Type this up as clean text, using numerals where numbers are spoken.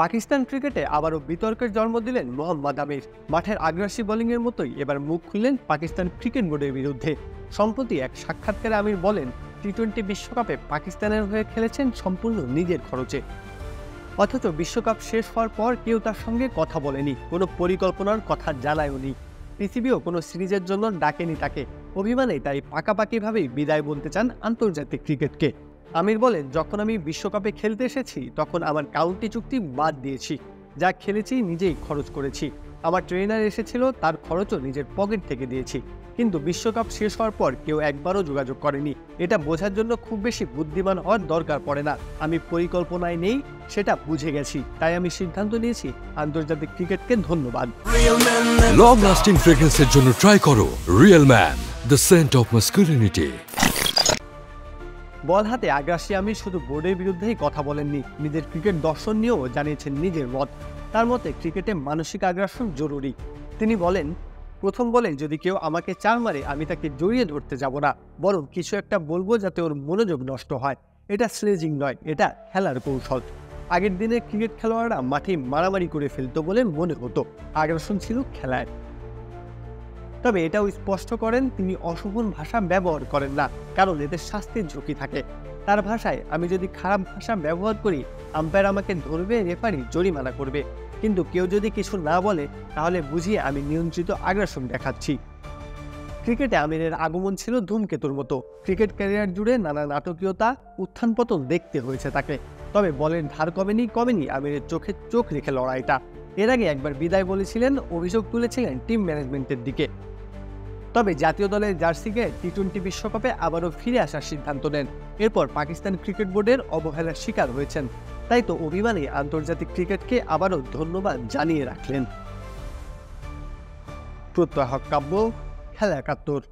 পাকিস্তান ক্রিকেটে আবারও বিতর্কের জন্ম দিলেন মোহাম্মদ আমির। মাঠের আগ্রাসী বোলিংয়ের মতোই এবার মুখ খুললেন পাকিস্তান ক্রিকেট বোর্ডের বিরুদ্ধে। সম্প্রতি এক সাক্ষাৎকারে আমির বলেন, টি-20 বিশ্বকাপে পাকিস্তানের হয়ে খেলেছেন সম্পূর্ণ নিজের খরচে। অথচ বিশ্বকাপ শেষ হওয়ার পর কেউ তার সঙ্গে কথা বলেনি, কোনো পরিকল্পনার কথা জানায়নি। পৃথিবীও কোনো সিরিজের জন্য ডাকেনি তাকে। অভিমানে তাই পাকাপাকিভাবেই বিদায় বলতে চান আন্তর্জাতিক ক্রিকেটকে। আমির বলেন, যখন আমি বিশ্বকাপে খেলতে এসেছি তখন আমার কাউন্টি চুক্তি বাদ দিয়েছি, যা খেলেছি নিজেই খরচ করেছি। আমার ট্রেনার এসেছিল, তার খরচও নিজের পকেট থেকে দিয়েছি। কিন্তু বিশ্বকাপ শেষ হওয়ার পর কেউ একবারও যোগাযোগ করেনি। এটা বোঝার জন্য খুব বেশি বুদ্ধিমান হওয়ার দরকার পড়ে না। আমি পরিকল্পনায় নেই, সেটা বুঝে গেছি। তাই আমি সিদ্ধান্ত নিয়েছি আন্তর্জাতিক ক্রিকেটকে ধন্যবাদ। লং লাস্টিং ফ্রেগ্রেন্সের জন্য ট্রাই করো Real Man, the scent of masculinity. বল হাতে আগ্রাসী আমির শুধু বোর্ডের বিরুদ্ধেই কথা বলেননি, নিজের ক্রিকেট দর্শন নিয়েও জানিয়েছেন নিজের মত। তার মতে ক্রিকেটে মানসিক আগ্রাসন জরুরি। তিনি বলেন, প্রথম বলে যদি কেউ আমাকে চার মারে আমি তাকে জড়িয়ে ধরতে যাব না, বরং কিছু একটা বলবো যাতে ওর মনোযোগ নষ্ট হয়। এটা স্লেজিং নয়, এটা খেলার কৌশল। আগের দিনের ক্রিকেট খেলোয়াড়রা মাঠে মারামারি করে ফেলতো বলে মনে হতো, আগ্রাসন ছিল খেলায়। তবে এটাও স্পষ্ট করেন তিনি অশোভন ভাষা ব্যবহার করেন না, কারণ এতে শাস্তির ঝুঁকি থাকে। তার ভাষায়, আমি যদি খারাপ ভাষা ব্যবহার করি আম্পায়ার আমাকে ধরবে, রেফারি জরিমানা করবে। কিন্তু কেউ যদি কিছু না বলে তাহলে বুঝিয়ে আমি নিয়ন্ত্রিত আগ্রাসন দেখাচ্ছি। ক্রিকেটে আমিরের আগমন ছিল ধূমকেতুর মতো। ক্রিকেট ক্যারিয়ার জুড়ে নানা নাটকীয়তা, উত্থান পতন দেখতে হয়েছে তাকে। তবে বলের ধার কমেনি আমিরের চোখে চোখ রেখে লড়াইটা। এর আগে একবার বিদায় বলেছিলেন, অভিযোগ তুলেছিলেন টিম ম্যানেজমেন্টের দিকে। তবে জাতীয় দলের জার্সি গায়ে টি-20 বিশ্বকাপে আবারও ফিরে আসার সিদ্ধান্ত নেন। এরপর পাকিস্তান ক্রিকেট বোর্ডের অবহেলার শিকার হয়েছেন। তাই তো অভিমানী আন্তর্জাতিক ক্রিকেটকে আবারও ধন্যবাদ জানিয়ে রাখলেন। প্রত্যয় হক কাব্য, খেলা ৭১।